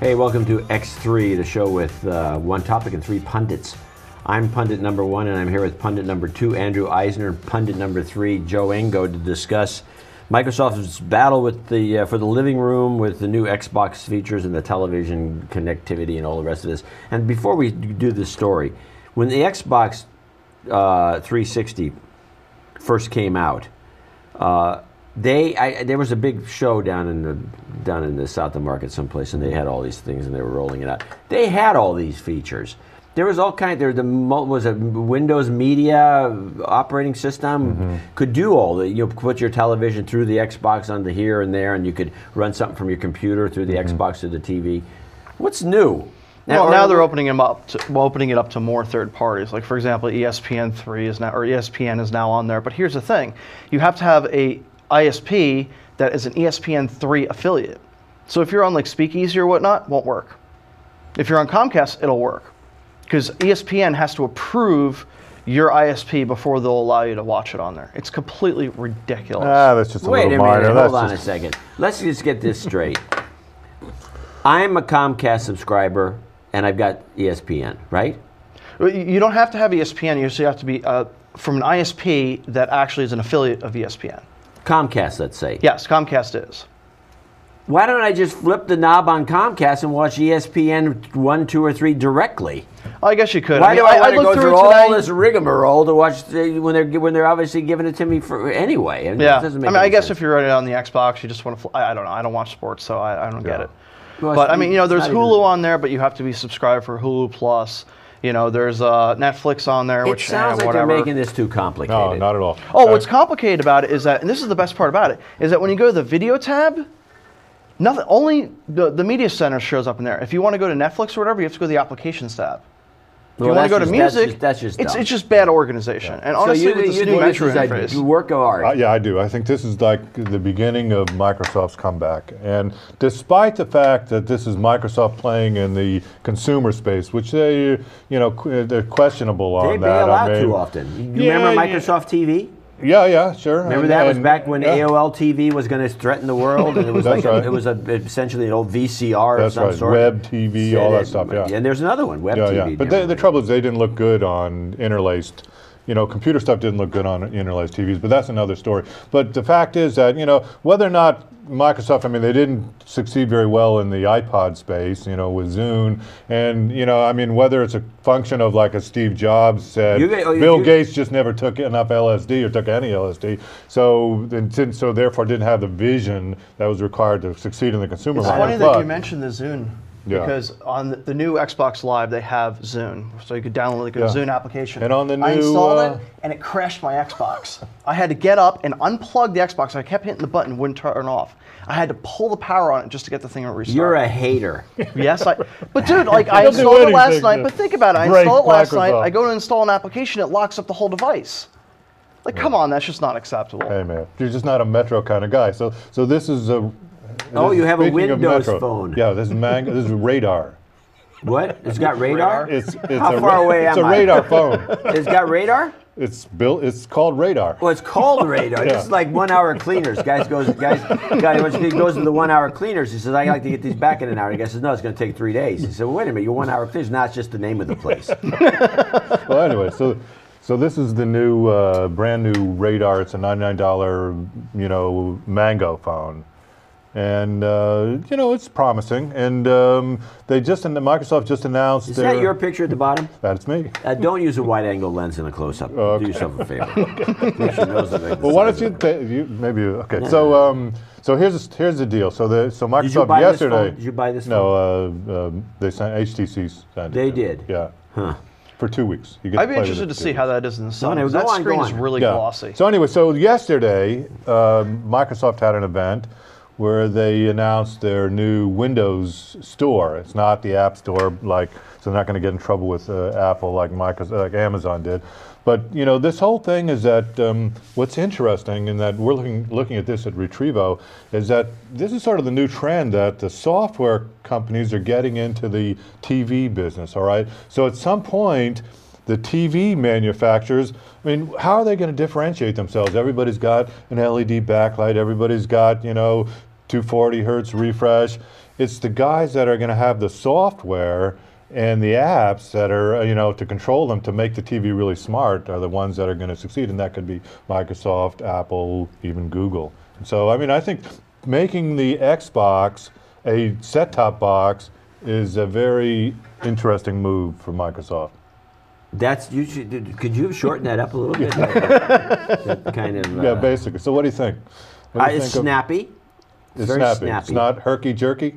Hey, welcome to X3, the show with one topic and three pundits. I'm pundit number one, and I'm here with pundit number two, Andrew Eisner, and pundit number three, Joe Engo, to discuss Microsoft's battle with the for the living room with the new Xbox features and the television connectivity and all the rest of this. And before we do this story, when the Xbox 360 first came out, there was a big show down in the South of Market someplace, and they had all these things, and they were rolling it out. They had all these features. There was all kind. Was a Windows Media operating system could do all the. You put your television through the Xbox onto here and there, and you could run something from your computer through the Xbox to the TV. What's new? Now they're opening it up to more third parties. Like for example, ESPN3 is now, or ESPN is now on there. But here's the thing: you have to have a ISP that is an ESPN3 affiliate. So if you're on like Speakeasy or whatnot, it won't work. If you're on Comcast, it'll work. Because ESPN has to approve your ISP before they'll allow you to watch it on there. It's completely ridiculous. That's just a little minor. Wait a minute, hold on a second. Let's just get this straight. I'm a Comcast subscriber, and I've got ESPN, right? You don't have to have ESPN. You just have to be from an ISP that actually is an affiliate of ESPN. Comcast, let's say. Yes, Comcast is. Why don't I just flip the knob on Comcast and watch ESPN 1, 2, or 3 directly? I guess you could. Why do I want to go through all today. this rigmarole to watch when they're obviously giving it to me for anyway? Yeah, I guess sense. if you're running it on the Xbox, you just want to. I don't know. I don't watch sports, so I don't get it. Well, but I mean, there's Hulu on there, but you have to be subscribed for Hulu Plus. There's Netflix on there, It sounds like whatever. they're making this too complicated. No, not at all. Oh, what's complicated about it is that, and this is the best part about it, is that when you go to the video tab, nothing. Only the media center shows up in there. If you want to go to Netflix or whatever, you have to go to the applications tab. If you want to go to music, it's just bad organization. And honestly, with this new Metro interface, work of art. Yeah, I do. I think this is like the beginning of Microsoft's comeback. And despite the fact that this is Microsoft playing in the consumer space, which they're questionable on They that. bail out too often. You remember Microsoft TV? Yeah, sure. Remember that was back when AOL TV was going to threaten the world, and it was essentially an old VCR of some sort. Web TV, all that stuff. Yeah. And there's another one, Web TV. But the trouble is, they didn't look good on interlaced. Computer stuff didn't look good on interlaced TVs, but that's another story. But the fact is that whether or not Microsoft, they didn't succeed very well in the iPod space, with Zune, and whether it's a function of like a Steve Jobs said, Bill Gates just never took enough LSD or took any LSD, so therefore didn't have the vision that was required to succeed in the consumer market. It's funny that you mentioned the Zune. Because on the new Xbox Live, they have Zune. So you could download the Zune application. And on the new, I installed it, and it crashed my Xbox. I had to get up and unplug the Xbox. I kept hitting the button, wouldn't turn off. I had to pull the power on it just to get the thing to restart. You're a hater. Yes, but dude, I installed it last night. But think about it. I installed it last night. I go to install an application, it locks up the whole device. Come on, that's just not acceptable. Hey man, you're just not a Metro kind of guy. So this is a. You have a Windows phone. Yeah, this is Radar. What? It's got radar? How far away am I? It's a radar phone. It's got radar? It's called Radar. Well, it's called radar. This is like 1 hour cleaners. Guy goes to the 1 hour cleaners. He says, I like to get these back in an hour. The guy says, no, it's going to take 3 days. He said, well, wait a minute, your 1 hour cleaners. Now it's just the name of the place. Well, anyway, so this is the new, brand new Radar. It's a $99, Mango phone. And it's promising. And Microsoft just announced. Is that your picture at the bottom? That's me. Don't use a wide-angle lens in a close-up. Okay. Do yourself a favor. Well, why don't you maybe okay? Yeah. So here's the deal. So Microsoft yesterday. Did you buy this phone? No, they sent HTC. They did. Yeah. Huh. For 2 weeks. I'd be interested to see how that is in the sun. That screen is really glossy. So anyway, yesterday Microsoft had an event where they announced their new Windows store. It's not the App Store, so they're not going to get in trouble with Apple like Amazon did. But this whole thing is that what's interesting, in that we're looking at this at Retrievo, is that this is sort of the new trend that the software companies are getting into the TV business. All right, so at some point, the TV manufacturers, how are they going to differentiate themselves? Everybody's got an LED backlight. Everybody's got 240 hertz refresh. It's the guys that are going to have the software and the apps that are, to control them to make the TV really smart are the ones that are going to succeed, and that could be Microsoft, Apple, even Google. And so, I mean, I think making the Xbox a set-top box is a very interesting move for Microsoft. Could you have shortened that up a little bit? that kind of. Yeah, basically. So, what do you think? What do you it's think of- snappy. It's very snappy. snappy. It's not herky-jerky.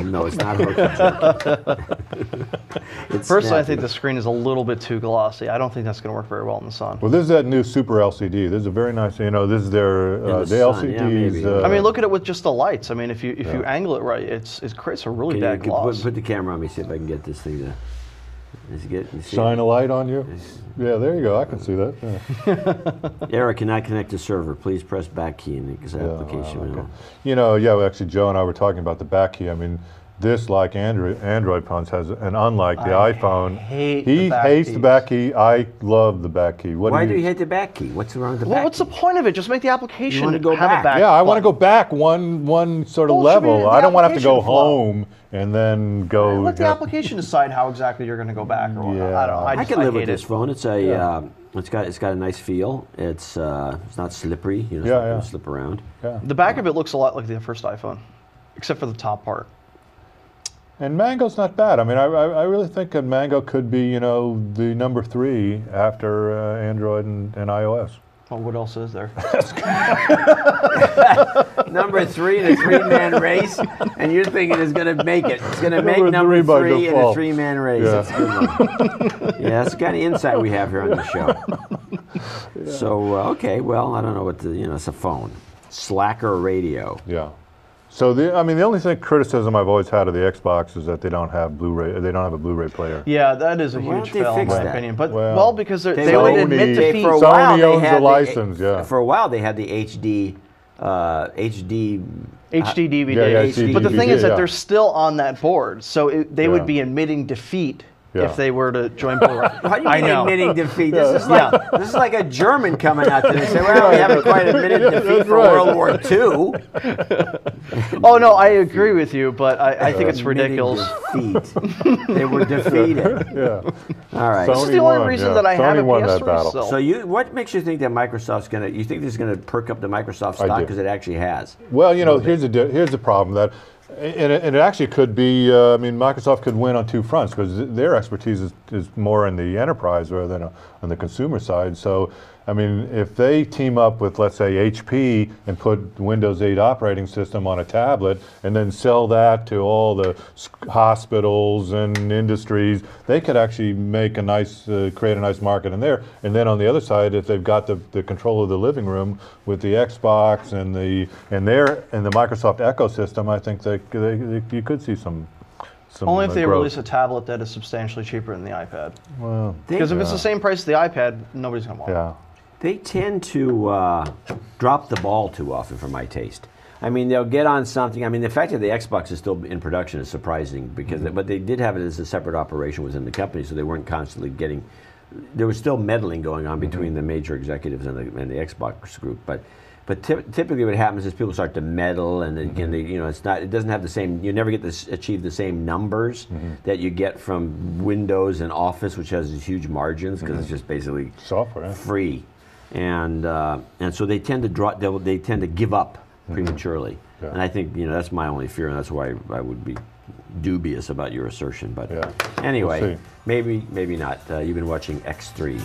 No, it's not herky-jerky. It's Personally, I snappy. think the screen is a little bit too glossy. I don't think that's going to work very well in the sun. Well, this is that new Super LCD. This is a very nice, this is their, In the the sun, yeah, LCDs. maybe. I mean, look at it with just the lights. I mean, if you angle it right, it creates a really Can bad you gloss. put the camera on me, see if I can get this thing to. You see Shine a light on you. Yeah, there you go. I can see that. Yeah. Error cannot connect to server. Please press back key in the application Wow, window. okay. Well, actually, Joe and I were talking about the back key. I mean, this, like Android phones, has, and unlike the iPhone, hate he the back hates the keys. back key. I love the back key. Why do you hate the back key? What's wrong with the Well, back what's key? the point of it? Just make the application wanna go have back. a back. Yeah, I want to button. go back one sort of Well, it should be level. the I don't want to have to go application flow. home and then go. Let the application decide how exactly you're going to go back or whatnot. Yeah. I don't know. I can live with hate this it. phone. It's a it's got a nice feel. It's not slippery. It's not going to slip around. Yeah. The back of it looks a lot like the first iPhone, except for the top part. And Mango's not bad. I mean, I really think that Mango could be, the number 3 after Android and iOS. Well, what else is there? Number 3 in a 3-man race, and you're thinking it's going to make it. It's going to make Number number 3 by 3 in a default. 3-man race. Yeah. That's a good one. Yeah, that's the kind of insight we have here on the show. So, okay, well, I don't know what it's a phone. Slacker radio. Yeah. So the only criticism I've always had of the Xbox is that they don't have Blu-ray. They don't have a Bluray player. Yeah, that is a Why huge don't they fail in fix my that? opinion. But Well, because they They would Sony- admit they- defeat. For a Sony while, they owns had the license, yeah. For a while, they had the HD DVD. HD DVD. Yeah, HD But the thing is that yeah. they're still on that board, so they Yeah. would be admitting defeat Yeah. if they were to join Blu-ray. How do you I mean know. admitting defeat? This is like a German coming out to say, well, we haven't quite admitted defeat That's for right. World War II. Oh no, I agree with you, but I think it's Admitting ridiculous. defeat. They were defeated. Yeah. All right. This is Sony the only won, reason yeah. that I have Sony a won that PS3 battle. still. So what makes you think that Microsoft's going to, you think this is going to perk up the Microsoft stock do. because it actually has? Well, here's the problem that, and it actually could be. Microsoft could win on 2 fronts because their expertise is more in the enterprise rather than on the consumer side. So, if they team up with, let's say, HP and put Windows 8 operating system on a tablet and then sell that to all the hospitals and industries, they could actually make create a nice market in there. And then on the other side, if they've got the control of the living room with the Xbox and the Microsoft ecosystem, I think you could see some Only if they growth. release a tablet that is substantially cheaper than the iPad. Well, Because if it's the same price as the iPad, nobody's going to want it. yeah. They tend to drop the ball too often for my taste. They'll get on something. The fact that the Xbox is still in production is surprising because, but they did have it as a separate operation within the company, so they weren't constantly getting. There was still meddling going on between the major executives and the Xbox group, but typically what happens is people start to meddle, and then again, it doesn't have the same. You never get to achieve the same numbers that you get from Windows and Office, which has these huge margins because it's just basically Software. Yeah. free, and so they tend to they tend to give up prematurely, Yeah. and I think that's my only fear, and that's why I would be dubious about your assertion. But Yeah. anyway, We'll see. maybe not. You've been watching X3.